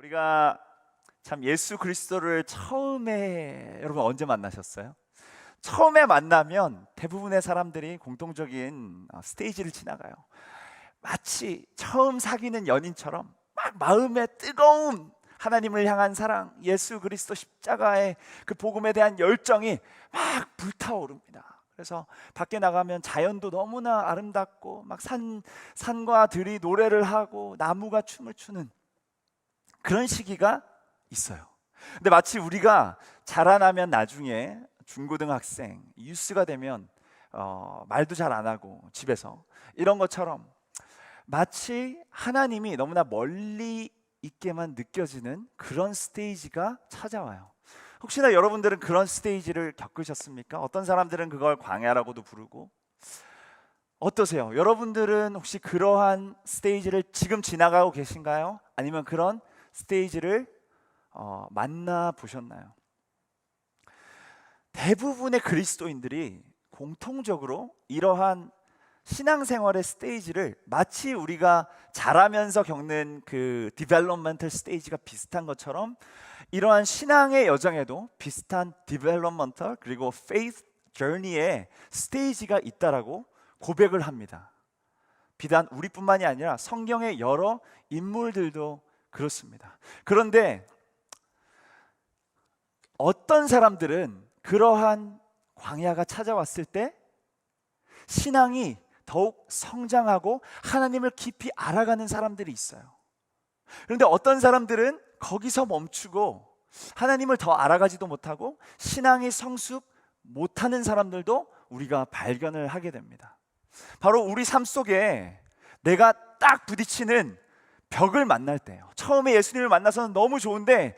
우리가 참 예수 그리스도를 처음에 여러분 언제 만나셨어요? 처음에 만나면 대부분의 사람들이 공통적인 스테이지를 지나가요. 마치 처음 사귀는 연인처럼 막 마음에 뜨거운 하나님을 향한 사랑, 예수 그리스도 십자가의 그 복음에 대한 열정이 막 불타오릅니다. 그래서 밖에 나가면 자연도 너무나 아름답고 막 산과 들이 노래를 하고 나무가 춤을 추는 그런 시기가 있어요. 근데 마치 우리가 자라나면 나중에 중고등학생, 유스가 되면 말도 잘 안 하고 집에서 이런 것처럼 마치 하나님이 너무나 멀리 있게만 느껴지는 그런 스테이지가 찾아와요. 혹시나 여러분들은 그런 스테이지를 겪으셨습니까? 어떤 사람들은 그걸 광야라고도 부르고. 어떠세요? 여러분들은 혹시 그러한 스테이지를 지금 지나가고 계신가요? 아니면 그런 스테이지를 만나 보셨나요? 대부분의 그리스도인들이 공통적으로 이러한 신앙생활의 스테이지를 마치 우리가 자라면서 겪는 그 디벨롭먼털 스테이지가 비슷한 것처럼 이러한 신앙의 여정에도 비슷한 디벨롭먼털 그리고 페이스 저니의 스테이지가 있다라고 고백을 합니다. 비단 우리뿐만이 아니라 성경의 여러 인물들도 그렇습니다. 그런데 어떤 사람들은 그러한 광야가 찾아왔을 때 신앙이 더욱 성장하고 하나님을 깊이 알아가는 사람들이 있어요. 그런데 어떤 사람들은 거기서 멈추고 하나님을 더 알아가지도 못하고 신앙이 성숙 못하는 사람들도 우리가 발견을 하게 됩니다. 바로 우리 삶 속에 내가 딱 부딪히는 벽을 만날 때예요. 처음에 예수님을 만나서는 너무 좋은데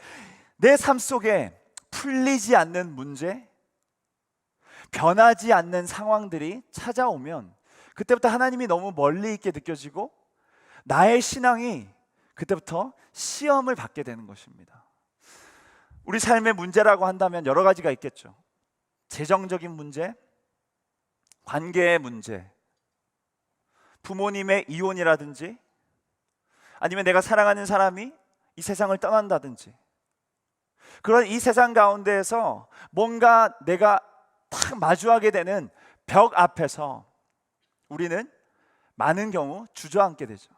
내 삶 속에 풀리지 않는 문제, 변하지 않는 상황들이 찾아오면 그때부터 하나님이 너무 멀리 있게 느껴지고 나의 신앙이 그때부터 시험을 받게 되는 것입니다. 우리 삶의 문제라고 한다면 여러 가지가 있겠죠. 재정적인 문제, 관계의 문제, 부모님의 이혼이라든지 아니면 내가 사랑하는 사람이 이 세상을 떠난다든지 그런 이 세상 가운데에서 뭔가 내가 딱 마주하게 되는 벽 앞에서 우리는 많은 경우 주저앉게 되죠.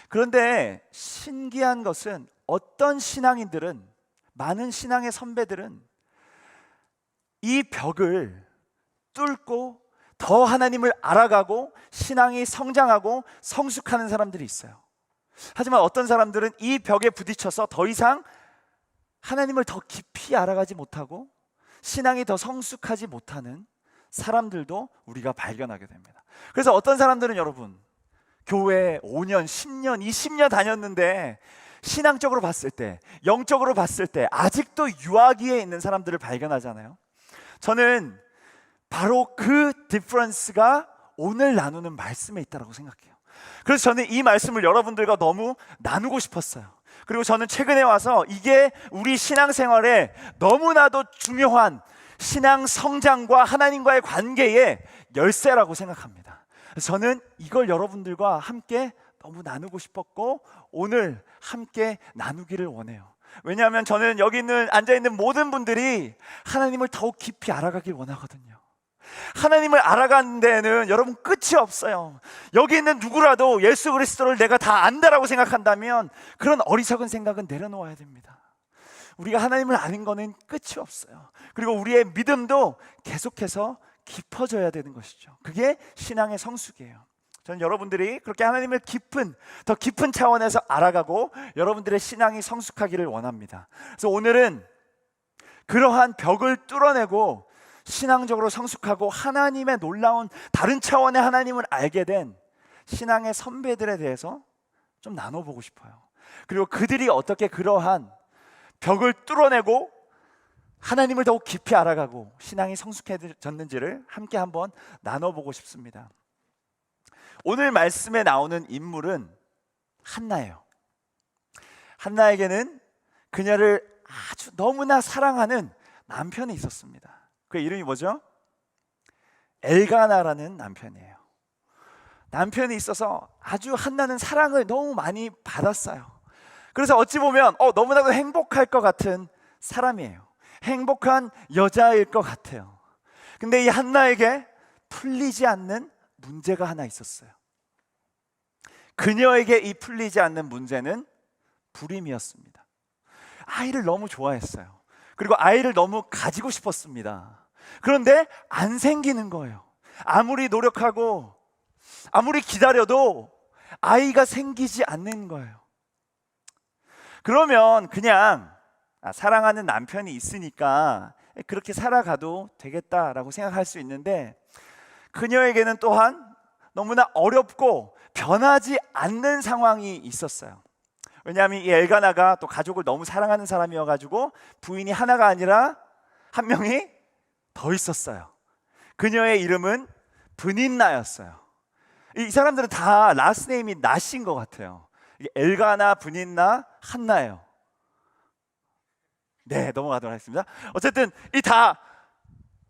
그런데 신기한 것은 어떤 신앙인들은, 많은 신앙의 선배들은 이 벽을 뚫고 더 하나님을 알아가고 신앙이 성장하고 성숙하는 사람들이 있어요. 하지만 어떤 사람들은 이 벽에 부딪혀서 더 이상 하나님을 더 깊이 알아가지 못하고 신앙이 더 성숙하지 못하는 사람들도 우리가 발견하게 됩니다. 그래서 어떤 사람들은 여러분 교회 5년, 10년, 20년 다녔는데 신앙적으로 봤을 때, 영적으로 봤을 때 아직도 유아기에 있는 사람들을 발견하잖아요. 저는 바로 그 디퍼런스가 오늘 나누는 말씀에 있다고 생각해요. 그래서 저는 이 말씀을 여러분들과 너무 나누고 싶었어요. 그리고 저는 최근에 와서 이게 우리 신앙생활에 너무나도 중요한 신앙 성장과 하나님과의 관계의 열쇠라고 생각합니다. 저는 이걸 여러분들과 함께 너무 나누고 싶었고 오늘 함께 나누기를 원해요. 왜냐하면 저는 여기 앉아있는 모든 분들이 하나님을 더욱 깊이 알아가길 원하거든요. 하나님을 알아가는 데에는 여러분 끝이 없어요. 여기 있는 누구라도 예수 그리스도를 내가 다 안다라고 생각한다면 그런 어리석은 생각은 내려놓아야 됩니다. 우리가 하나님을 아는 거는 끝이 없어요. 그리고 우리의 믿음도 계속해서 깊어져야 되는 것이죠. 그게 신앙의 성숙이에요. 저는 여러분들이 그렇게 하나님을 더 깊은 차원에서 알아가고 여러분들의 신앙이 성숙하기를 원합니다. 그래서 오늘은 그러한 벽을 뚫어내고 신앙적으로 성숙하고 하나님의 놀라운 다른 차원의 하나님을 알게 된 신앙의 선배들에 대해서 좀 나눠보고 싶어요. 그리고 그들이 어떻게 그러한 벽을 뚫어내고 하나님을 더욱 깊이 알아가고 신앙이 성숙해졌는지를 함께 한번 나눠보고 싶습니다. 오늘 말씀에 나오는 인물은 한나예요. 한나에게는 그녀를 아주 너무나 사랑하는 남편이 있었습니다. 그 이름이 뭐죠? 엘가나라는 남편이에요. 남편이 있어서 아주 한나는 사랑을 너무 많이 받았어요. 그래서 어찌 보면 너무나도 행복할 것 같은 사람이에요. 행복한 여자일 것 같아요. 근데 이 한나에게 풀리지 않는 문제가 하나 있었어요. 그녀에게 이 풀리지 않는 문제는 불임이었습니다. 아이를 너무 좋아했어요. 그리고 아이를 너무 가지고 싶었습니다. 그런데 안 생기는 거예요. 아무리 노력하고 아무리 기다려도 아이가 생기지 않는 거예요. 그러면 그냥 사랑하는 남편이 있으니까 그렇게 살아가도 되겠다라고 생각할 수 있는데, 그녀에게는 또한 너무나 어렵고 변하지 않는 상황이 있었어요. 왜냐하면 이 엘가나가 또 가족을 너무 사랑하는 사람이어가지고 부인이 하나가 아니라 한 명이 더 있었어요. 그녀의 이름은 브닌나였어요. 이 사람들은 다 라스트 네임이 나신 것 같아요. 엘가나, 브닌나, 한나예요. 네, 넘어가도록 하겠습니다. 어쨌든 이 다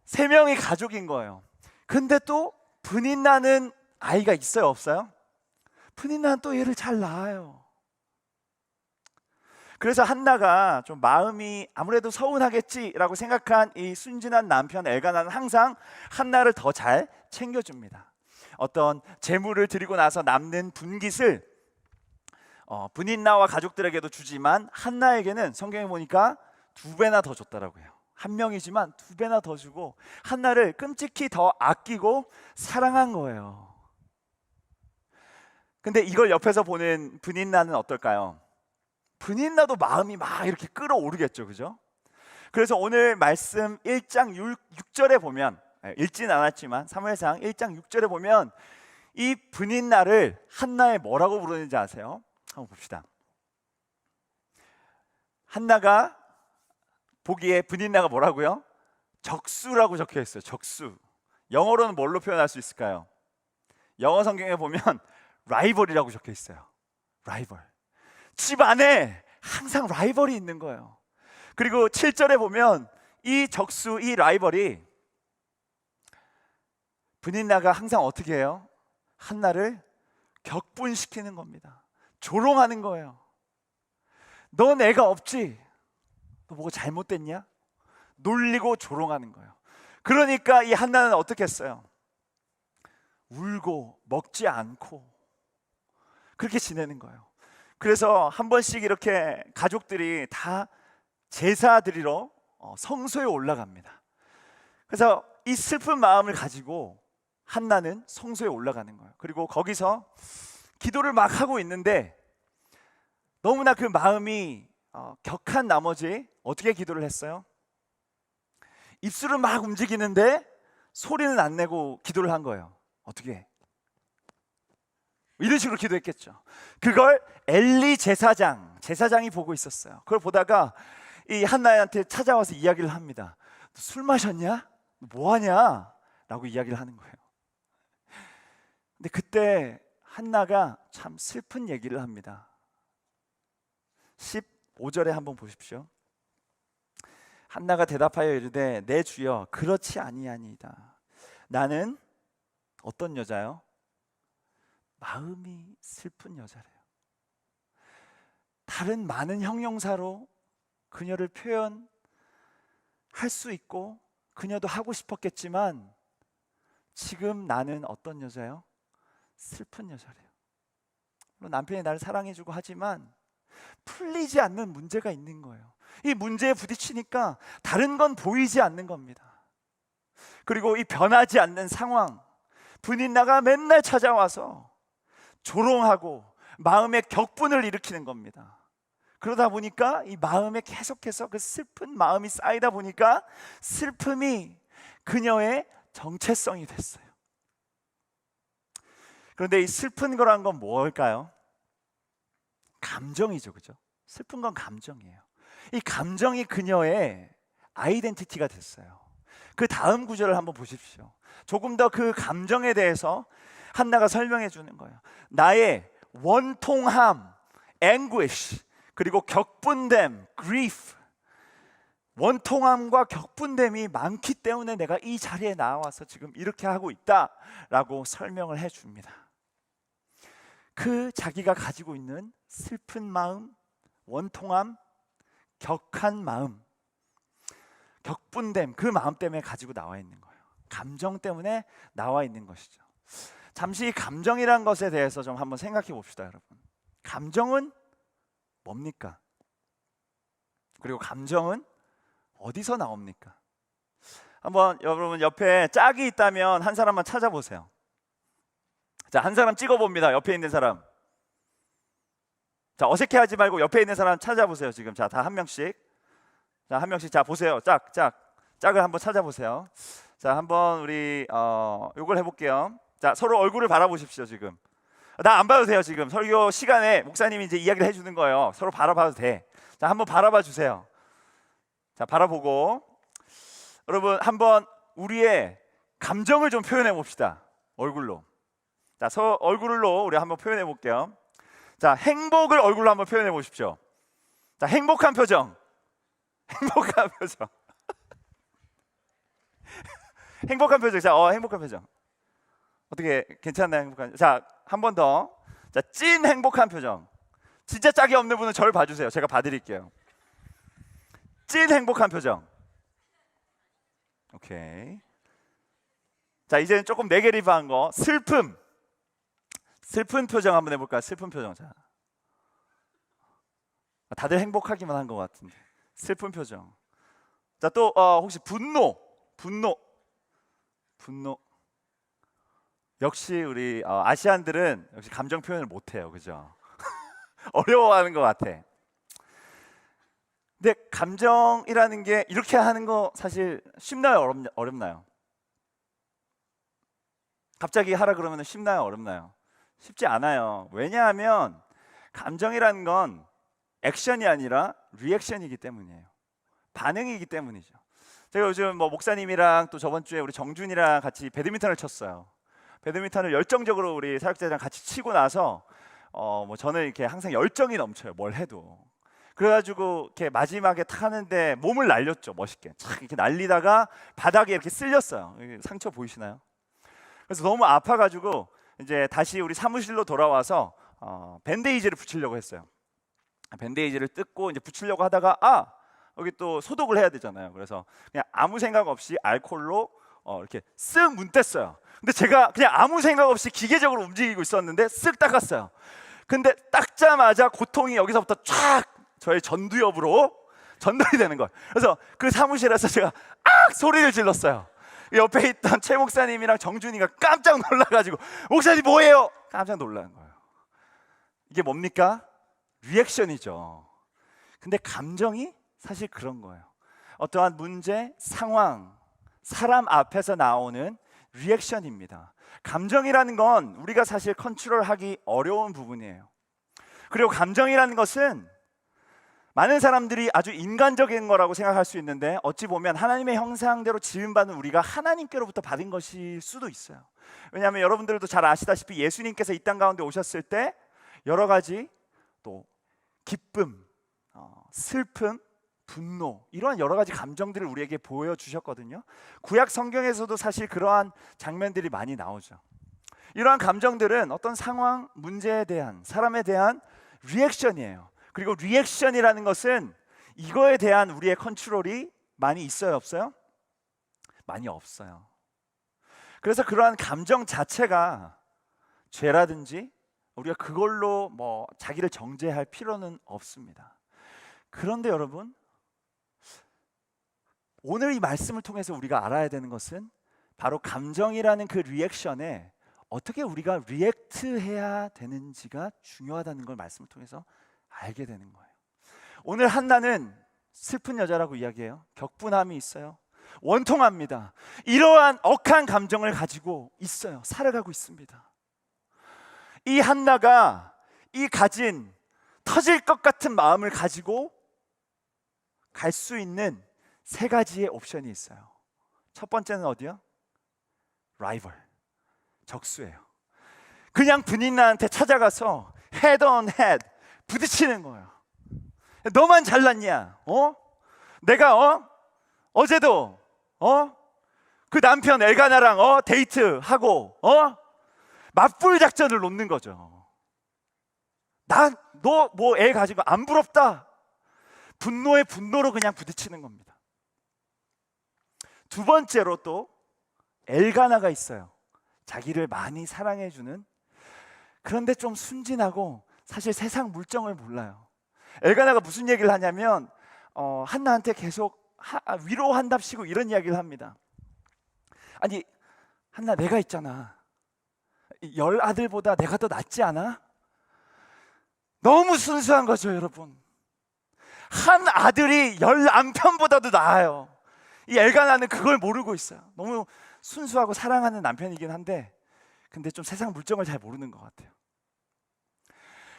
세 명이 가족인 거예요. 근데 또 브닌나는 아이가 있어요, 없어요? 브닌나는 또 얘를 잘 낳아요. 그래서 한나가 좀 마음이 아무래도 서운하겠지라고 생각한 이 순진한 남편 엘가나는 항상 한나를 더 잘 챙겨줍니다. 어떤 재물을 드리고 나서 남는 분깃을 브닌나와 가족들에게도 주지만 한나에게는 성경에 보니까 2배나 더 줬더라고요. 한 명이지만 2배나 더 주고 한나를 끔찍히 더 아끼고 사랑한 거예요. 근데 이걸 옆에서 보는 브닌나는 어떨까요? 브닌나도 마음이 막 이렇게 끌어오르겠죠, 그죠? 그래서 오늘 말씀 1장 6절에 보면, 읽진 않았지만 사무엘상 1장 6절에 보면 이 브닌나를 한나의 뭐라고 부르는지 아세요? 한번 봅시다. 한나가 보기에 브닌나가 뭐라고요? 적수라고 적혀 있어요. 적수. 영어로는 뭘로 표현할 수 있을까요? 영어 성경에 보면 라이벌이라고 적혀 있어요. 라이벌. 집 안에 항상 라이벌이 있는 거예요. 그리고 7절에 보면 이 적수, 이 라이벌이 브닌나가 항상 어떻게 해요? 한나를 격분시키는 겁니다. 조롱하는 거예요. 넌 애가 없지? 너 뭐가 잘못됐냐? 놀리고 조롱하는 거예요. 그러니까 이 한나는 어떻게 했어요? 울고 먹지 않고 그렇게 지내는 거예요. 그래서 한 번씩 이렇게 가족들이 다 제사 드리러 성소에 올라갑니다. 그래서 이 슬픈 마음을 가지고 한나는 성소에 올라가는 거예요. 그리고 거기서 기도를 막 하고 있는데 너무나 그 마음이 격한 나머지 어떻게 기도를 했어요? 입술은 막 움직이는데 소리는 안 내고 기도를 한 거예요. 어떻게? 이런 식으로 기도했겠죠. 그걸 엘리 제사장이 보고 있었어요. 그걸 보다가 이 한나한테 찾아와서 이야기를 합니다. 술 마셨냐? 뭐 하냐? 라고 이야기를 하는 거예요. 근데 그때 한나가 참 슬픈 얘기를 합니다. 15절에 한번 보십시오. 한나가 대답하여 이르되 내 주여 그렇지 아니하니이다. 나는 어떤 여자요? 마음이 슬픈 여자래요. 다른 많은 형용사로 그녀를 표현할 수 있고 그녀도 하고 싶었겠지만 지금 나는 어떤 여자요? 슬픈 여자래요. 물론 남편이 나를 사랑해주고 하지만 풀리지 않는 문제가 있는 거예요. 이 문제에 부딪히니까 다른 건 보이지 않는 겁니다. 그리고 이 변하지 않는 상황, 브닌나가 맨날 찾아와서 조롱하고 마음의 격분을 일으키는 겁니다. 그러다 보니까 이 마음에 계속해서 그 슬픈 마음이 쌓이다 보니까 슬픔이 그녀의 정체성이 됐어요. 그런데 이 슬픈 거란 건 뭘까요? 감정이죠, 그죠? 슬픈 건 감정이에요. 이 감정이 그녀의 아이덴티티가 됐어요. 그 다음 구절을 한번 보십시오. 조금 더 그 감정에 대해서 한나가 설명해 주는 거예요. 나의 원통함, anguish, 그리고 격분됨, grief. 원통함과 격분됨이 많기 때문에 내가 이 자리에 나와서 지금 이렇게 하고 있다라고 설명을 해 줍니다. 그 자기가 가지고 있는 슬픈 마음, 원통함, 격한 마음, 격분됨, 그 마음 때문에 가지고 나와 있는 거예요. 감정 때문에 나와 있는 것이죠. 잠시 감정이란 것에 대해서 좀 한번 생각해 봅시다, 여러분. 감정은 뭡니까? 그리고 감정은 어디서 나옵니까? 한번 여러분 옆에 짝이 있다면 한 사람만 찾아보세요. 자, 한 사람 찍어봅니다. 옆에 있는 사람. 자, 어색해하지 말고 옆에 있는 사람 찾아보세요. 지금 자, 다 한 명씩. 자, 한 명씩. 자, 보세요. 짝을 한번 찾아보세요. 자, 한번 우리 요걸 해볼게요. 자, 서로 얼굴을 바라보십시오. 지금 나 안 봐도 돼요. 지금 설교 시간에 목사님이 이제 이야기를 해주는 거예요. 서로 바라봐도 돼. 자, 한번 바라봐 주세요. 자, 바라보고 여러분 한번 우리의 감정을 좀 표현해 봅시다. 얼굴로. 자, 얼굴로 우리 한번 표현해 볼게요. 자, 행복을 얼굴로 한번 표현해 보십시오. 자, 행복한 표정. 행복한 표정. 행복한 표정. 자, 행복한 표정. 어떻게 괜찮나요? 행복한. 자, 한 번 더. 자, 찐 행복한 표정. 진짜 짝이 없는 분은 저를 봐주세요. 제가 봐드릴게요. 찐 행복한 표정. 오케이. 자, 이제는 조금 네게티브한 거. 슬픈 표정 한번 해볼까요? 슬픈 표정. 자, 다들 행복하기만 한 것 같은데. 슬픈 표정. 자, 또 혹시 분노. 역시 우리 아시안들은 역시 감정 표현을 못해요, 그죠? 어려워하는 것 같아. 근데 감정이라는 게 이렇게 하는 거 사실 쉽나요, 어렵나요? 갑자기 하라 그러면 쉽나요, 어렵나요? 쉽지 않아요. 왜냐하면 감정이라는 건 액션이 아니라 리액션이기 때문이에요. 반응이기 때문이죠. 제가 요즘 목사님이랑 또 저번 주에 우리 정준이랑 같이 배드민턴을 쳤어요. 배드민턴을 열정적으로 우리 사역자랑 같이 치고 나서 저는 이렇게 항상 열정이 넘쳐요. 뭘 해도. 그래가지고 이렇게 마지막에 타는데 몸을 날렸죠. 멋있게 착 이렇게 날리다가 바닥에 이렇게 쓸렸어요. 상처 보이시나요? 그래서 너무 아파가지고 이제 다시 우리 사무실로 돌아와서 밴데이지를 붙이려고 했어요. 밴데이지를 뜯고 이제 붙이려고 하다가 여기 또 소독을 해야 되잖아요. 그래서 그냥 아무 생각 없이 알코올로 이렇게 쓱 문댔어요. 근데 제가 그냥 아무 생각 없이 기계적으로 움직이고 있었는데 쓱 닦았어요. 근데 닦자마자 고통이 여기서부터 쫙 저의 전두엽으로 전달이 되는 거예요. 그래서 그 사무실에서 제가 소리를 질렀어요. 옆에 있던 최 목사님이랑 정준이가 깜짝 놀라가지고 목사님 뭐예요? 깜짝 놀라는 거예요. 이게 뭡니까? 리액션이죠. 근데 감정이 사실 그런 거예요. 어떠한 문제, 상황, 사람 앞에서 나오는 리액션입니다. 감정이라는 건 우리가 사실 컨트롤하기 어려운 부분이에요. 그리고 감정이라는 것은 많은 사람들이 아주 인간적인 거라고 생각할 수 있는데 어찌 보면 하나님의 형상대로 지음받은 우리가 하나님께로부터 받은 것일 수도 있어요. 왜냐하면 여러분들도 잘 아시다시피 예수님께서 이 땅 가운데 오셨을 때 여러 가지 또 기쁨, 슬픔, 분노 이러한 여러 가지 감정들을 우리에게 보여주셨거든요. 구약 성경에서도 사실 그러한 장면들이 많이 나오죠. 이러한 감정들은 어떤 상황, 문제에 대한, 사람에 대한 리액션이에요. 그리고 리액션이라는 것은 이거에 대한 우리의 컨트롤이 많이 있어요, 없어요? 많이 없어요. 그래서 그러한 감정 자체가 죄라든지 우리가 그걸로 자기를 정죄할 필요는 없습니다. 그런데 여러분, 오늘 이 말씀을 통해서 우리가 알아야 되는 것은 바로 감정이라는 그 리액션에 어떻게 우리가 리액트해야 되는지가 중요하다는 걸 말씀을 통해서 알게 되는 거예요. 오늘 한나는 슬픈 여자라고 이야기해요. 격분함이 있어요. 원통합니다. 이러한 억한 감정을 가지고 있어요. 살아가고 있습니다. 이 한나가 이 가진 터질 것 같은 마음을 가지고 갈 수 있는 세 가지의 옵션이 있어요. 첫 번째는 어디요? 라이벌, 적수예요. 그냥 분인나한테 찾아가서 헤드 온 헤드 부딪히는 거예요. 너만 잘났냐? 내가 어제도 그 남편 엘가나랑 데이트하고 맞불 작전을 놓는 거죠. 난 너 뭐 애 가지고 안 부럽다. 분노에 분노로 그냥 부딪히는 겁니다. 두 번째로 또 엘가나가 있어요. 자기를 많이 사랑해주는, 그런데 좀 순진하고 사실 세상 물정을 몰라요. 엘가나가 무슨 얘기를 하냐면 한나한테 계속 위로한답시고 이런 이야기를 합니다. 아니 한나, 내가 있잖아. 10 아들보다 내가 더 낫지 않아? 너무 순수한 거죠, 여러분. 한 아들이 10 남편보다도 나아요. 이 엘가나는 그걸 모르고 있어요. 너무 순수하고 사랑하는 남편이긴 한데, 근데 좀 세상 물정을 잘 모르는 것 같아요.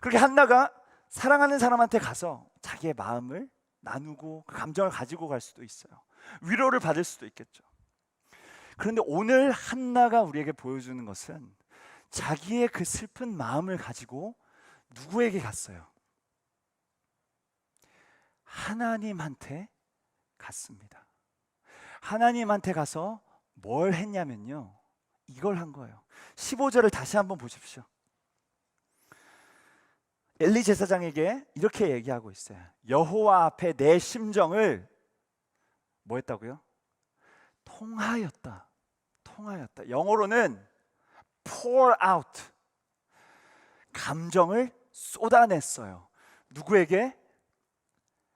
그렇게 한나가 사랑하는 사람한테 가서 자기의 마음을 나누고 그 감정을 가지고 갈 수도 있어요. 위로를 받을 수도 있겠죠. 그런데 오늘 한나가 우리에게 보여주는 것은 자기의 그 슬픈 마음을 가지고 누구에게 갔어요? 하나님한테 갔습니다. 하나님한테 가서 뭘 했냐면요, 이걸 한 거예요. 15절을 다시 한번 보십시오. 엘리 제사장에게 이렇게 얘기하고 있어요. 여호와 앞에 내 심정을 뭐 했다고요? 통하였다. 통하였다. 영어로는 pour out, 감정을 쏟아냈어요. 누구에게?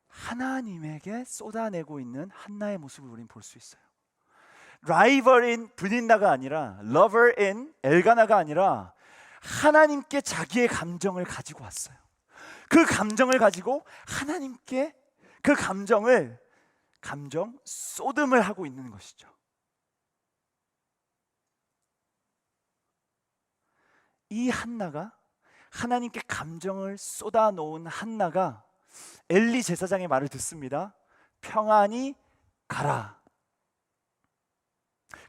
하나님에게 쏟아내고 있는 한나의 모습을 우리는 볼 수 있어요. 라이벌인 브닌나가 아니라, 러버인 엘가나가 아니라 하나님께 자기의 감정을 가지고 왔어요. 그 감정을 가지고 하나님께 그 감정 쏟음을 하고 있는 것이죠. 이 한나가, 하나님께 감정을 쏟아놓은 한나가 엘리 제사장의 말을 듣습니다. 평안히 가라.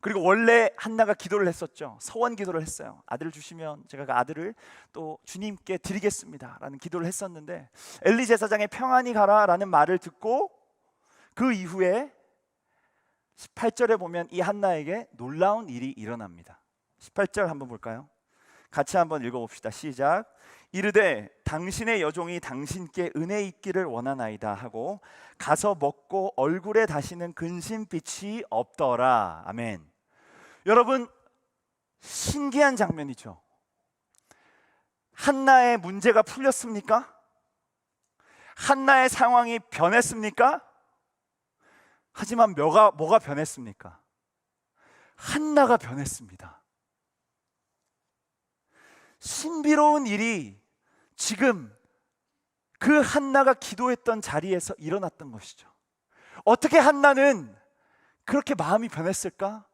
그리고 원래 한나가 기도를 했었죠. 서원 기도를 했어요. 아들을 주시면 제가 그 아들을 또 주님께 드리겠습니다 라는 기도를 했었는데, 엘리 제사장의 평안히 가라 라는 말을 듣고 그 이후에 18절에 보면 이 한나에게 놀라운 일이 일어납니다. 18절 한번 볼까요? 같이 한번 읽어봅시다. 시작. 이르되 당신의 여종이 당신께 은혜 있기를 원하나이다 하고 가서 먹고 얼굴에 다시는 근심빛이 없더라. 아멘. 여러분, 신기한 장면이죠. 한나의 문제가 풀렸습니까? 한나의 상황이 변했습니까? 하지만 뭐가 변했습니까? 한나가 변했습니다. 신비로운 일이 지금 그 한나가 기도했던 자리에서 일어났던 것이죠. 어떻게 한나는 그렇게 마음이 변했을까?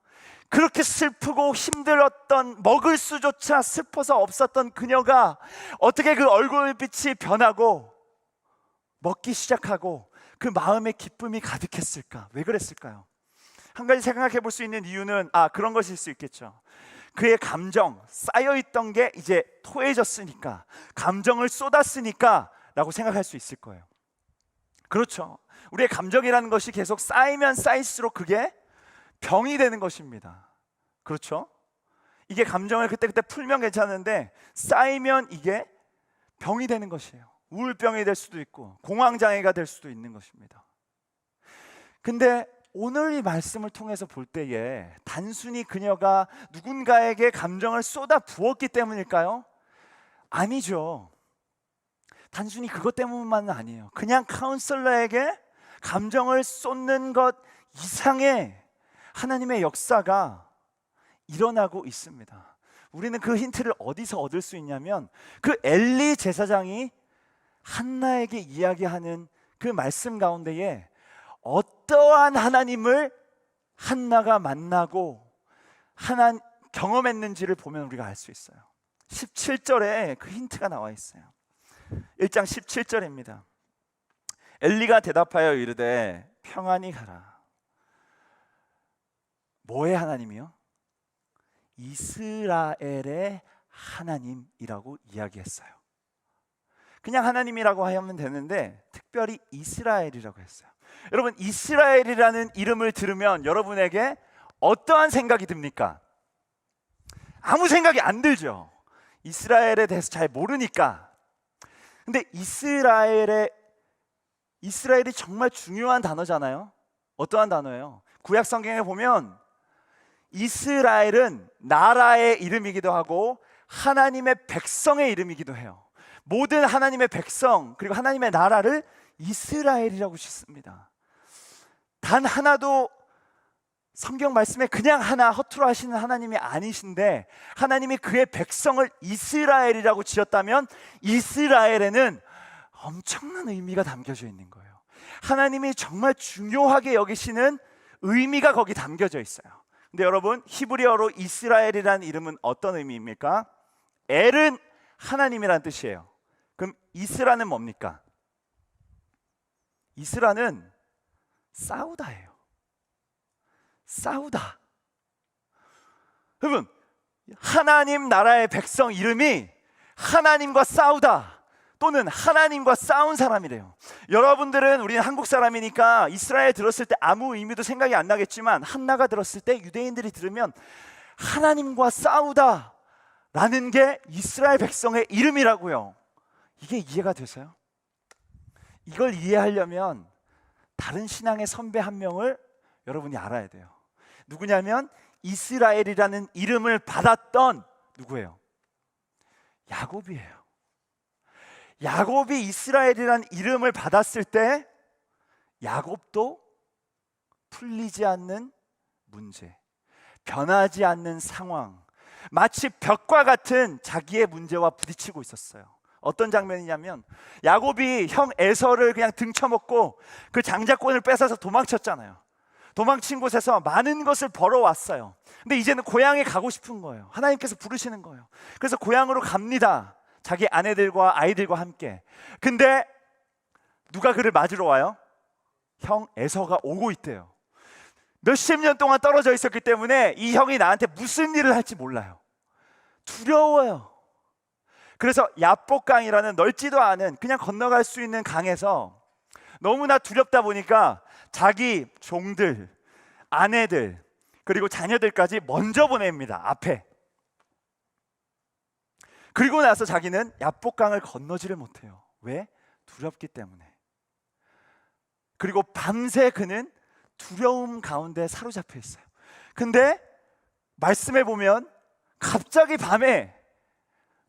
그렇게 슬프고 힘들었던, 먹을 수조차 슬퍼서 없었던 그녀가 어떻게 그 얼굴빛이 변하고 먹기 시작하고 그 마음에 기쁨이 가득했을까? 왜 그랬을까요? 한 가지 생각해 볼 수 있는 이유는 그런 것일 수 있겠죠. 그의 감정, 쌓여있던 게 이제 토해졌으니까, 감정을 쏟았으니까 라고 생각할 수 있을 거예요. 그렇죠. 우리의 감정이라는 것이 계속 쌓이면 쌓일수록 그게 병이 되는 것입니다. 그렇죠? 이게 감정을 그때그때 풀면 괜찮은데 쌓이면 이게 병이 되는 것이에요. 우울병이 될 수도 있고 공황장애가 될 수도 있는 것입니다. 근데 오늘 이 말씀을 통해서 볼 때에 단순히 그녀가 누군가에게 감정을 쏟아 부었기 때문일까요? 아니죠. 단순히 그것 때문만은 아니에요. 그냥 카운슬러에게 감정을 쏟는 것 이상의 하나님의 역사가 일어나고 있습니다. 우리는 그 힌트를 어디서 얻을 수 있냐면, 그 엘리 제사장이 한나에게 이야기하는 그 말씀 가운데에 어떠한 하나님을 한나가 만나고 경험했는지를 보면 우리가 알 수 있어요. 17절에 그 힌트가 나와 있어요. 1장 17절입니다. 엘리가 대답하여 이르되 평안히 가라. 뭐의 하나님이요? 이스라엘의 하나님이라고 이야기했어요. 그냥 하나님이라고 하면 되는데 특별히 이스라엘이라고 했어요. 여러분, 이스라엘이라는 이름을 들으면 여러분에게 어떠한 생각이 듭니까? 아무 생각이 안 들죠. 이스라엘에 대해서 잘 모르니까. 근데 이스라엘이 정말 중요한 단어잖아요. 어떠한 단어예요? 구약 성경에 보면 이스라엘은 나라의 이름이기도 하고 하나님의 백성의 이름이기도 해요. 모든 하나님의 백성 그리고 하나님의 나라를 이스라엘이라고 짓습니다. 단 하나도 성경 말씀에 그냥 하나 허투루 하시는 하나님이 아니신데, 하나님이 그의 백성을 이스라엘이라고 지었다면 이스라엘에는 엄청난 의미가 담겨져 있는 거예요. 하나님이 정말 중요하게 여기시는 의미가 거기 담겨져 있어요. 근데 여러분, 히브리어로 이스라엘이라는 이름은 어떤 의미입니까? 엘은 하나님이라는 뜻이에요. 그럼 이스라는 뭡니까? 이스라는 싸우다예요. 싸우다. 여러분, 하나님 나라의 백성 이름이 하나님과 싸우다 또는 하나님과 싸운 사람이래요. 여러분들은, 우리는 한국 사람이니까 이스라엘 들었을 때 아무 의미도 생각이 안 나겠지만, 한나가 들었을 때 유대인들이 들으면 하나님과 싸우다 라는 게 이스라엘 백성의 이름이라고요. 이게 이해가 되세요? 이걸 이해하려면 다른 신앙의 선배 한 명을 여러분이 알아야 돼요. 누구냐면 이스라엘이라는 이름을 받았던 누구예요? 야곱이에요. 야곱이 이스라엘이라는 이름을 받았을 때 야곱도 풀리지 않는 문제, 변하지 않는 상황, 마치 벽과 같은 자기의 문제와 부딪히고 있었어요. 어떤 장면이냐면, 야곱이 형 에서를 그냥 등쳐먹고 그 장자권을 뺏어서 도망쳤잖아요. 도망친 곳에서 많은 것을 벌어왔어요. 근데 이제는 고향에 가고 싶은 거예요. 하나님께서 부르시는 거예요. 그래서 고향으로 갑니다. 자기 아내들과 아이들과 함께. 근데 누가 그를 맞으러 와요? 형 에서가 오고 있대요. 몇십 년 동안 떨어져 있었기 때문에 이 형이 나한테 무슨 일을 할지 몰라요. 두려워요. 그래서 야복강이라는 넓지도 않은 그냥 건너갈 수 있는 강에서 너무나 두렵다 보니까 자기 종들, 아내들, 그리고 자녀들까지 먼저 보냅니다. 앞에. 그리고 나서 자기는 야복강을 건너지를 못해요. 왜? 두렵기 때문에. 그리고 밤새 그는 두려움 가운데 사로잡혀 있어요. 근데 말씀에 보면 갑자기 밤에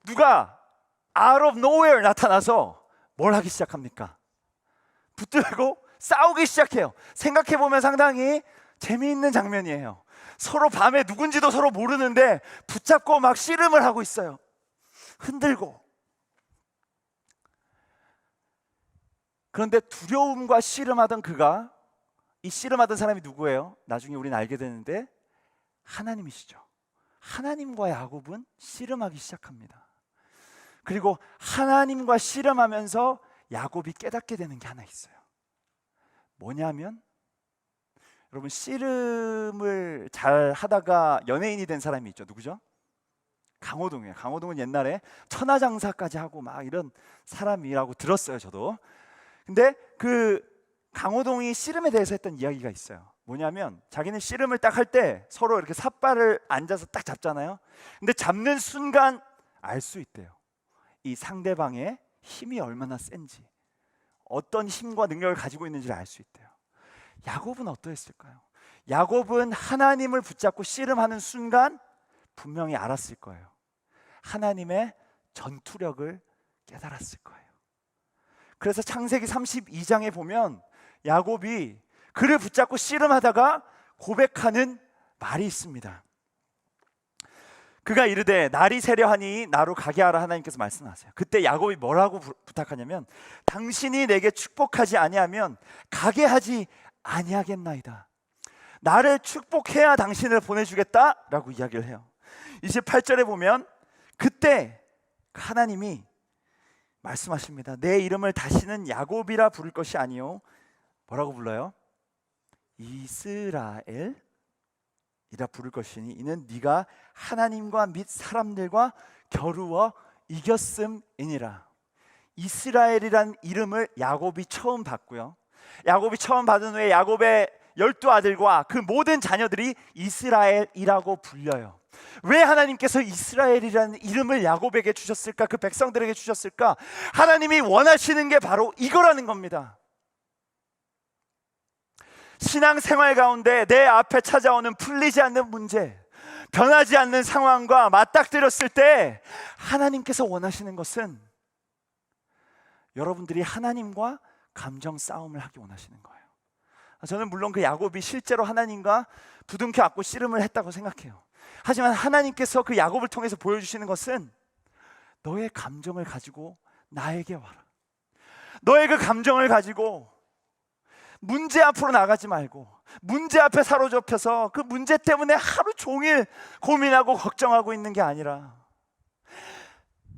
누가 out of nowhere 나타나서 뭘 하기 시작합니까? 붙들고 싸우기 시작해요. 생각해보면 상당히 재미있는 장면이에요. 서로 밤에 누군지도 서로 모르는데 붙잡고 막 씨름을 하고 있어요. 흔들고. 그런데 두려움과 씨름하던 그가, 이 씨름하던 사람이 누구예요? 나중에 우리는 알게 되는데 하나님이시죠. 하나님과 야곱은 씨름하기 시작합니다. 그리고 하나님과 씨름하면서 야곱이 깨닫게 되는 게 하나 있어요. 뭐냐면, 여러분, 씨름을 잘 하다가 연예인이 된 사람이 있죠. 누구죠? 강호동이에요. 강호동은 옛날에 천하장사까지 하고 막 이런 사람이라고 들었어요, 저도. 근데 그 강호동이 씨름에 대해서 했던 이야기가 있어요. 뭐냐면, 자기는 씨름을 딱 할 때 서로 이렇게 삿발을 앉아서 딱 잡잖아요. 근데 잡는 순간 알 수 있대요. 이 상대방의 힘이 얼마나 센지, 어떤 힘과 능력을 가지고 있는지를 알 수 있대요. 야곱은 어떠했을까요? 야곱은 하나님을 붙잡고 씨름하는 순간 분명히 알았을 거예요. 하나님의 전투력을 깨달았을 거예요. 그래서 창세기 32장에 보면 야곱이 그를 붙잡고 씨름하다가 고백하는 말이 있습니다. 그가 이르되 날이 새려하니 나로 가게 하라 하나님께서 말씀하세요. 그때 야곱이 뭐라고 부탁하냐면, 당신이 내게 축복하지 아니하면 가게 하지 아니하겠나이다. 나를 축복해야 당신을 보내주겠다라고 이야기를 해요. 28절에 보면 그때 하나님이 말씀하십니다. 내 이름을 다시는 야곱이라 부를 것이 아니요, 뭐라고 불러요? 이스라엘 이라 부를 것이니 이는 네가 하나님과 및 사람들과 겨루어 이겼음이니라. 이스라엘이란 이름을 야곱이 처음 받고요, 야곱이 처음 받은 후에 야곱의 12 아들과 그 모든 자녀들이 이스라엘이라고 불려요. 왜 하나님께서 이스라엘이라는 이름을 야곱에게 주셨을까? 그 백성들에게 주셨을까? 하나님이 원하시는 게 바로 이거라는 겁니다. 신앙생활 가운데 내 앞에 찾아오는 풀리지 않는 문제, 변하지 않는 상황과 맞닥뜨렸을 때 하나님께서 원하시는 것은 여러분들이 하나님과 감정 싸움을 하기 원하시는 거예요. 저는 물론 그 야곱이 실제로 하나님과 부둥켜 안고 씨름을 했다고 생각해요. 하지만 하나님께서 그 야곱을 통해서 보여주시는 것은 너의 감정을 가지고 나에게 와라. 너의 그 감정을 가지고 문제 앞으로 나가지 말고 문제 앞에 사로잡혀서 그 문제 때문에 하루 종일 고민하고 걱정하고 있는 게 아니라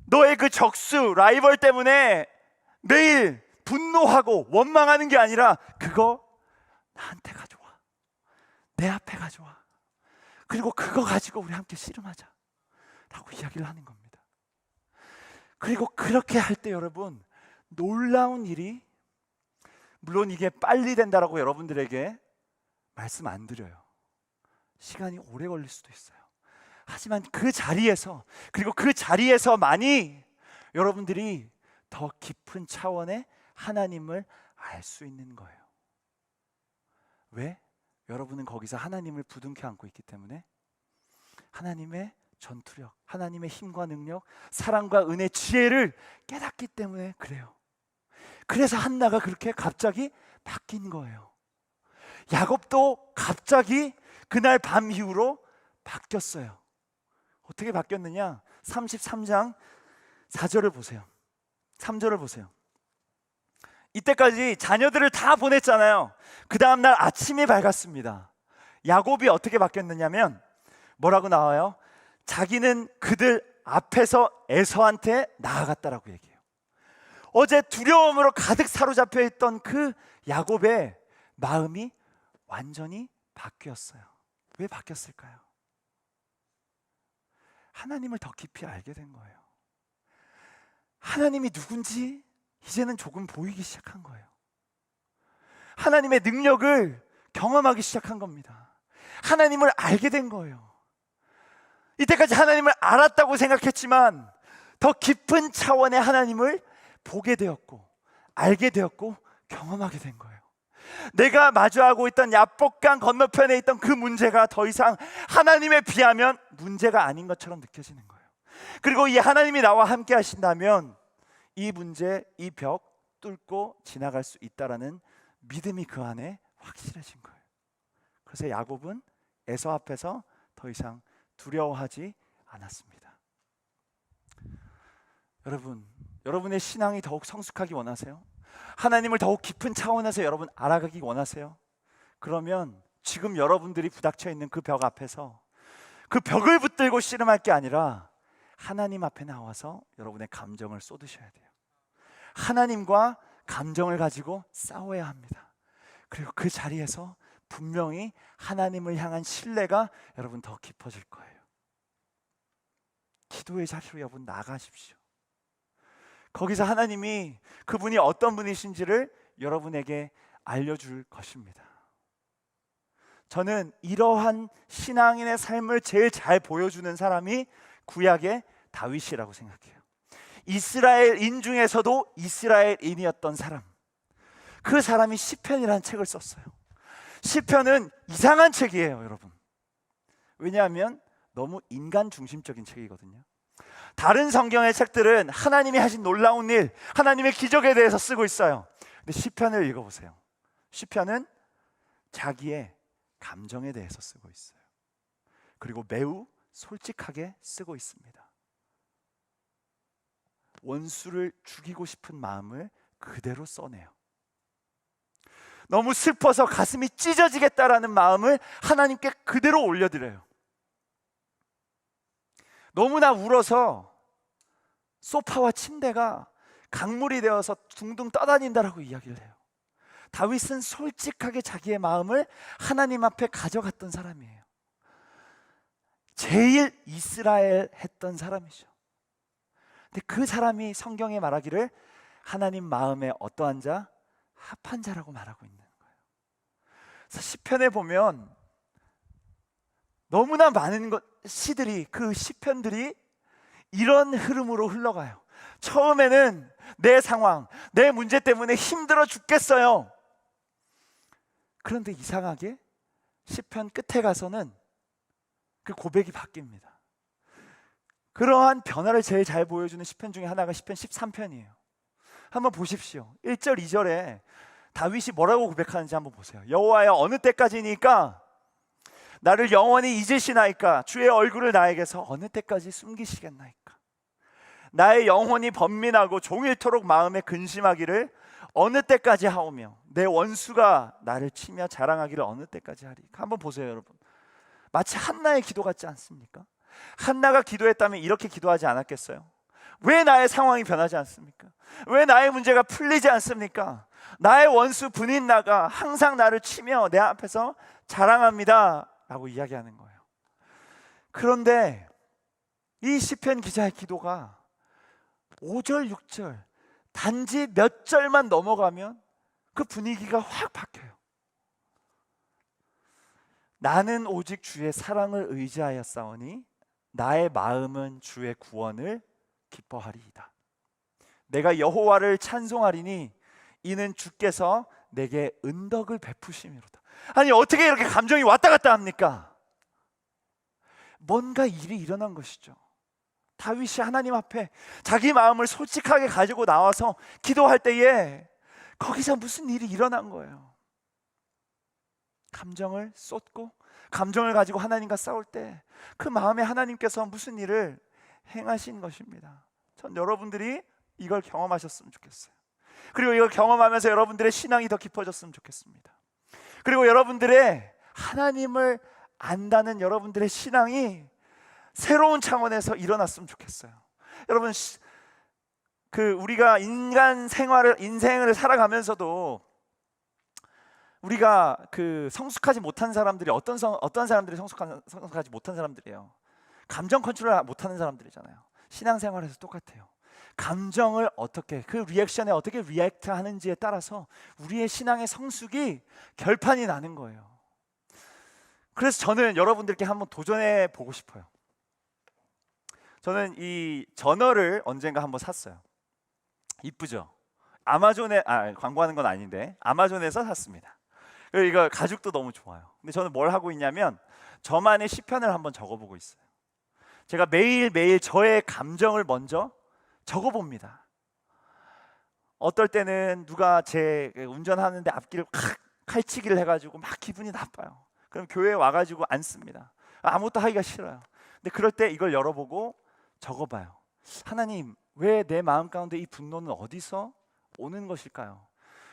너의 그 적수, 라이벌 때문에 매일 분노하고 원망하는 게 아니라 그거 나한테 가져와. 내 앞에 가져와. 그리고 그거 가지고 우리 함께 씨름하자 라고 이야기를 하는 겁니다. 그리고 그렇게 할 때 여러분, 놀라운 일이, 물론 이게 빨리 된다라고 여러분들에게 말씀 안 드려요. 시간이 오래 걸릴 수도 있어요. 하지만 그 자리에서, 그리고 그 자리에서만이 여러분들이 더 깊은 차원의 하나님을 알 수 있는 거예요. 왜? 여러분은 거기서 하나님을 부둥켜 안고 있기 때문에 하나님의 전투력, 하나님의 힘과 능력, 사랑과 은혜, 지혜를 깨닫기 때문에 그래요. 그래서 한나가 그렇게 갑자기 바뀐 거예요. 야곱도 갑자기 그날 밤 이후로 바뀌었어요. 어떻게 바뀌었느냐? 33장 4절을 보세요. 3절을 보세요. 이때까지 자녀들을 다 보냈잖아요. 그 다음날 아침이 밝았습니다. 야곱이 어떻게 바뀌었느냐면 뭐라고 나와요? 자기는 그들 앞에서 에서한테 나아갔다라고 얘기해요. 어제 두려움으로 가득 사로잡혀 있던 그 야곱의 마음이 완전히 바뀌었어요. 왜 바뀌었을까요? 하나님을 더 깊이 알게 된 거예요. 하나님이 누군지 이제는 조금 보이기 시작한 거예요. 하나님의 능력을 경험하기 시작한 겁니다. 하나님을 알게 된 거예요. 이때까지 하나님을 알았다고 생각했지만 더 깊은 차원의 하나님을 보게 되었고, 알게 되었고, 경험하게 된 거예요. 내가 마주하고 있던 야복강 건너편에 있던 그 문제가 더 이상 하나님에 비하면 문제가 아닌 것처럼 느껴지는 거예요. 그리고 이 하나님이 나와 함께 하신다면 이 문제, 이 벽 뚫고 지나갈 수 있다라는 믿음이 그 안에 확실해진 거예요. 그래서 야곱은 에서 앞에서 더 이상 두려워하지 않았습니다. 여러분, 여러분의 신앙이 더욱 성숙하기 원하세요? 하나님을 더욱 깊은 차원에서 여러분 알아가기 원하세요? 그러면 지금 여러분들이 부닥쳐 있는 그 벽 앞에서 그 벽을 붙들고 씨름할 게 아니라 하나님 앞에 나와서 여러분의 감정을 쏟으셔야 돼요. 하나님과 감정을 가지고 싸워야 합니다. 그리고 그 자리에서 분명히 하나님을 향한 신뢰가 여러분 더 깊어질 거예요. 기도의 자리로 여러분 나가십시오. 거기서 하나님이 그분이 어떤 분이신지를 여러분에게 알려줄 것입니다. 저는 이러한 신앙인의 삶을 제일 잘 보여주는 사람이 구약의 다윗이라고 생각해요. 이스라엘인 중에서도 이스라엘인이었던 사람, 그 사람이 시편이라는 책을 썼어요. 시편은 이상한 책이에요, 여러분. 왜냐하면 너무 인간 중심적인 책이거든요. 다른 성경의 책들은 하나님이 하신 놀라운 일, 하나님의 기적에 대해서 쓰고 있어요. 근데 시편을 읽어보세요. 시편은 자기의 감정에 대해서 쓰고 있어요. 그리고 매우 솔직하게 쓰고 있습니다. 원수를 죽이고 싶은 마음을 그대로 써내요. 너무 슬퍼서 가슴이 찢어지겠다라는 마음을 하나님께 그대로 올려드려요. 너무나 울어서 소파와 침대가 강물이 되어서 둥둥 떠다닌다라고 이야기를 해요. 다윗은 솔직하게 자기의 마음을 하나님 앞에 가져갔던 사람이에요. 제일 이스라엘 했던 사람이죠. 근데 그 사람이 성경에 말하기를 하나님 마음에 어떠한 자? 합한 자라고 말하고 있는 거예요. 그래서 시편에 보면 너무나 많은 것, 시들이, 그 시편들이 이런 흐름으로 흘러가요. 처음에는 내 상황, 내 문제 때문에 힘들어 죽겠어요. 그런데 이상하게 시편 끝에 가서는 그 고백이 바뀝니다. 그러한 변화를 제일 잘 보여주는 시편 중에 하나가 시편 13편이에요. 한번 보십시오. 1절, 2절에 다윗이 뭐라고 고백하는지 한번 보세요. 여호와여, 어느 때까지니까 나를 영원히 잊으시나이까? 주의 얼굴을 나에게서 어느 때까지 숨기시겠나이까? 나의 영혼이 번민하고 종일토록 마음에 근심하기를 어느 때까지 하오며 내 원수가 나를 치며 자랑하기를 어느 때까지 하리? 한번 보세요, 여러분. 마치 한나의 기도 같지 않습니까? 한나가 기도했다면 이렇게 기도하지 않았겠어요? 왜 나의 상황이 변하지 않습니까? 왜 나의 문제가 풀리지 않습니까? 나의 원수 브닛나가 항상 나를 치며 내 앞에서 자랑합니다 라고 이야기하는 거예요. 그런데 이 시편 기자의 기도가 5절, 6절 단지 몇 절만 넘어가면 그 분위기가 확 바뀌어요. 나는 오직 주의 사랑을 의지하였사오니 나의 마음은 주의 구원을 기뻐하리이다. 내가 여호와를 찬송하리니 이는 주께서 내게 은덕을 베푸심이로다. 아니, 어떻게 이렇게 감정이 왔다 갔다 합니까? 뭔가 일이 일어난 것이죠. 다윗이 하나님 앞에 자기 마음을 솔직하게 가지고 나와서 기도할 때에 거기서 무슨 일이 일어난 거예요. 감정을 쏟고 감정을 가지고 하나님과 싸울 때 그 마음에 하나님께서 무슨 일을 행하신 것입니다. 전 여러분들이 이걸 경험하셨으면 좋겠어요. 그리고 이걸 경험하면서 여러분들의 신앙이 더 깊어졌으면 좋겠습니다. 그리고 여러분들의 하나님을 안다는 여러분들의 신앙이 새로운 차원에서 일어났으면 좋겠어요. 여러분, 우리가 인생을 살아가면서도 우리가 성숙하지 못한 사람들이 어떤 사람들이 성숙하지 못한 사람들이에요? 감정 컨트롤 못하는 사람들이잖아요. 신앙생활에서 똑같아요. 감정을 어떻게, 그 리액션에 어떻게 리액트 하는지에 따라서 우리의 신앙의 성숙이 결판이 나는 거예요. 그래서 저는 여러분들께 한번 도전해 보고 싶어요. 저는 이 저널을 언젠가 한번 샀어요. 이쁘죠? 아마존에, 광고하는 건 아닌데 아마존에서 샀습니다. 이거 가죽도 너무 좋아요. 근데 저는 뭘 하고 있냐면 저만의 시편을 한번 적어보고 있어요. 제가 매일매일 저의 감정을 먼저 적어봅니다. 어떨 때는 누가 제 운전하는데 앞길을 칼치기를 해가지고 막 기분이 나빠요. 그럼 교회에 와가지고 앉습니다. 아무것도 하기가 싫어요. 근데 그럴 때 이걸 열어보고 적어봐요. 하나님, 왜 내 마음 가운데 이 분노는 어디서 오는 것일까요?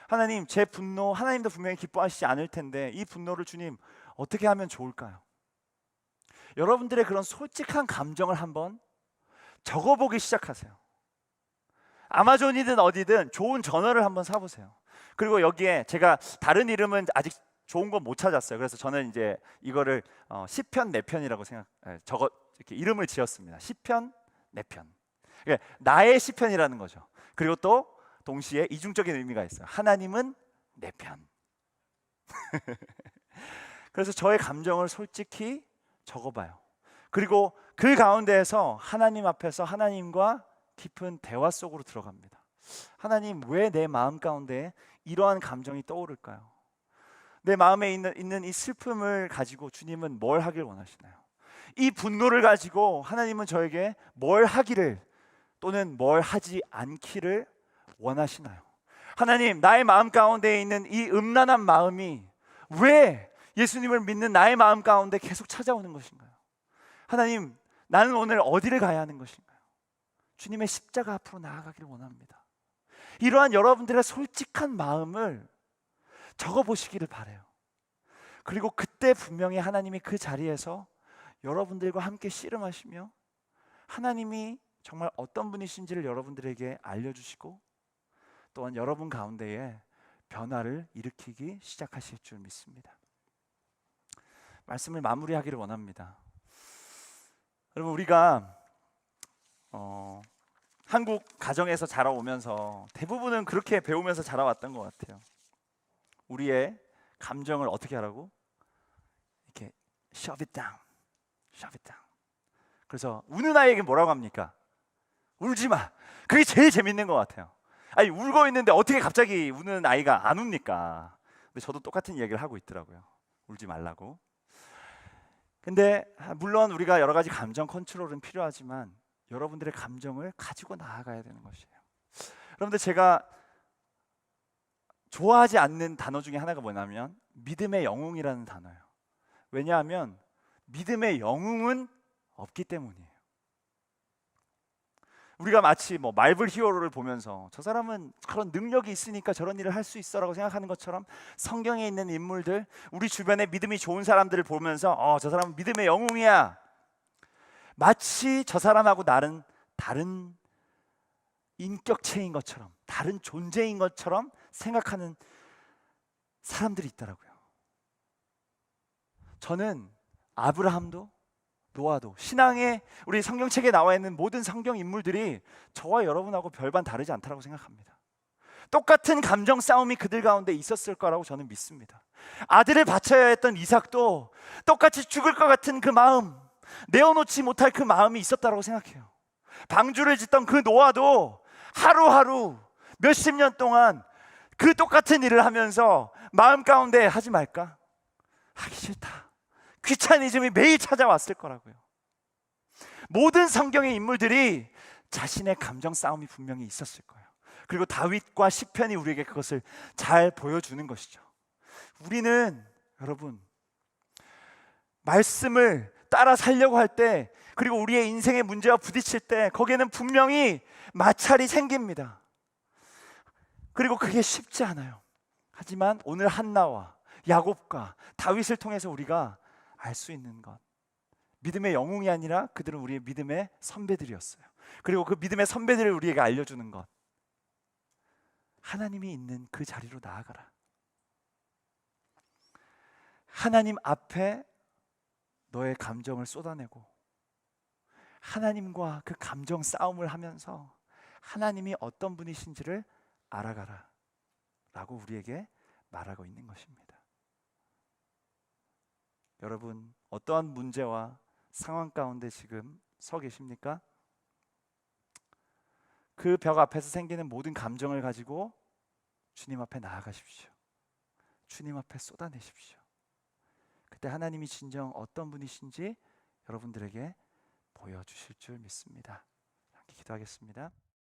하나님, 제 분노, 하나님도 분명히 기뻐하시지 않을 텐데 이 분노를 주님 어떻게 하면 좋을까요? 여러분들의 그런 솔직한 감정을 한번 적어보기 시작하세요. 아마존이든 어디든 좋은 저널을 한번 사보세요. 그리고 여기에 제가 다른 이름은 아직 좋은 건 못 찾았어요. 그래서 저는 이제 이거를 시편 내 편이라고 이렇게 이름을 지었습니다. 시편 내 편. 그러니까 나의 시편이라는 거죠. 그리고 또 동시에 이중적인 의미가 있어요. 하나님은 내 편. 그래서 저의 감정을 솔직히 적어봐요. 그리고 그 가운데에서 하나님 앞에서 하나님과 깊은 대화 속으로 들어갑니다. 하나님, 왜 내 마음 가운데 이러한 감정이 떠오를까요? 내 마음에 있는 이 슬픔을 가지고 주님은 뭘 하길 원하시나요? 이 분노를 가지고 하나님은 저에게 뭘 하기를 또는 뭘 하지 않기를 원하시나요? 하나님, 나의 마음 가운데 있는 이 음란한 마음이 왜 예수님을 믿는 나의 마음 가운데 계속 찾아오는 것인가요? 하나님, 나는 오늘 어디를 가야 하는 것인가요? 주님의 십자가 앞으로 나아가기를 원합니다. 이러한 여러분들의 솔직한 마음을 적어보시기를 바라요. 그리고 그때 분명히 하나님이 그 자리에서 여러분들과 함께 씨름하시며 하나님이 정말 어떤 분이신지를 여러분들에게 알려주시고 또한 여러분 가운데에 변화를 일으키기 시작하실 줄 믿습니다. 말씀을 마무리하기를 원합니다. 여러분, 우리가 한국 가정에서 자라오면서 대부분은 그렇게 배우면서 자라왔던 것 같아요. 우리의 감정을 어떻게 하라고? 이렇게 shove it down, shove it down. 그래서 우는 아이에게 뭐라고 합니까? 울지 마. 그게 제일 재밌는 것 같아요. 아니, 울고 있는데 어떻게 갑자기 우는 아이가 안 웁니까? 근데 저도 똑같은 이야기를 하고 있더라고요. 울지 말라고. 근데 물론 우리가 여러 가지 감정 컨트롤은 필요하지만 여러분들의 감정을 가지고 나아가야 되는 것이에요. 여러분들, 제가 좋아하지 않는 단어 중에 하나가 뭐냐면 믿음의 영웅이라는 단어예요. 왜냐하면 믿음의 영웅은 없기 때문이에요. 우리가 마치 뭐 말블 히어로를 보면서 저 사람은 그런 능력이 있으니까 저런 일을 할 수 있어라고 생각하는 것처럼 성경에 있는 인물들, 우리 주변에 믿음이 좋은 사람들을 보면서 저 사람은 믿음의 영웅이야, 마치 저 사람하고 나는 다른 인격체인 것처럼, 다른 존재인 것처럼 생각하는 사람들이 있더라고요. 저는 아브라함도 노아도, 신앙의 우리 성경책에 나와 있는 모든 성경 인물들이 저와 여러분하고 별반 다르지 않다고 생각합니다. 똑같은 감정 싸움이 그들 가운데 있었을 거라고 저는 믿습니다. 아들을 바쳐야 했던 이삭도 똑같이 죽을 것 같은 그 마음, 내어놓지 못할 그 마음이 있었다고 생각해요. 방주를 짓던 그 노아도 하루하루 몇십 년 동안 그 똑같은 일을 하면서 마음 가운데 하지 말까? 하기 싫다. 귀차니즘이 매일 찾아왔을 거라고요. 모든 성경의 인물들이 자신의 감정 싸움이 분명히 있었을 거예요. 그리고 다윗과 시편이 우리에게 그것을 잘 보여주는 것이죠. 우리는 여러분, 말씀을 따라 살려고 할 때, 그리고 우리의 인생의 문제와 부딪힐 때 거기에는 분명히 마찰이 생깁니다. 그리고 그게 쉽지 않아요. 하지만 오늘 한나와 야곱과 다윗을 통해서 우리가 알 수 있는 것, 믿음의 영웅이 아니라 그들은 우리의 믿음의 선배들이었어요. 그리고 그 믿음의 선배들을 우리에게 알려주는 것, 하나님이 있는 그 자리로 나아가라. 하나님 앞에 너의 감정을 쏟아내고 하나님과 그 감정 싸움을 하면서 하나님이 어떤 분이신지를 알아가라 라고 우리에게 말하고 있는 것입니다. 여러분, 어떠한 문제와 상황 가운데 지금 서 계십니까? 그 벽 앞에서 생기는 모든 감정을 가지고 주님 앞에 나아가십시오. 주님 앞에 쏟아내십시오. 그때 하나님이 진정 어떤 분이신지 여러분들에게 보여주실 줄 믿습니다. 함께 기도하겠습니다.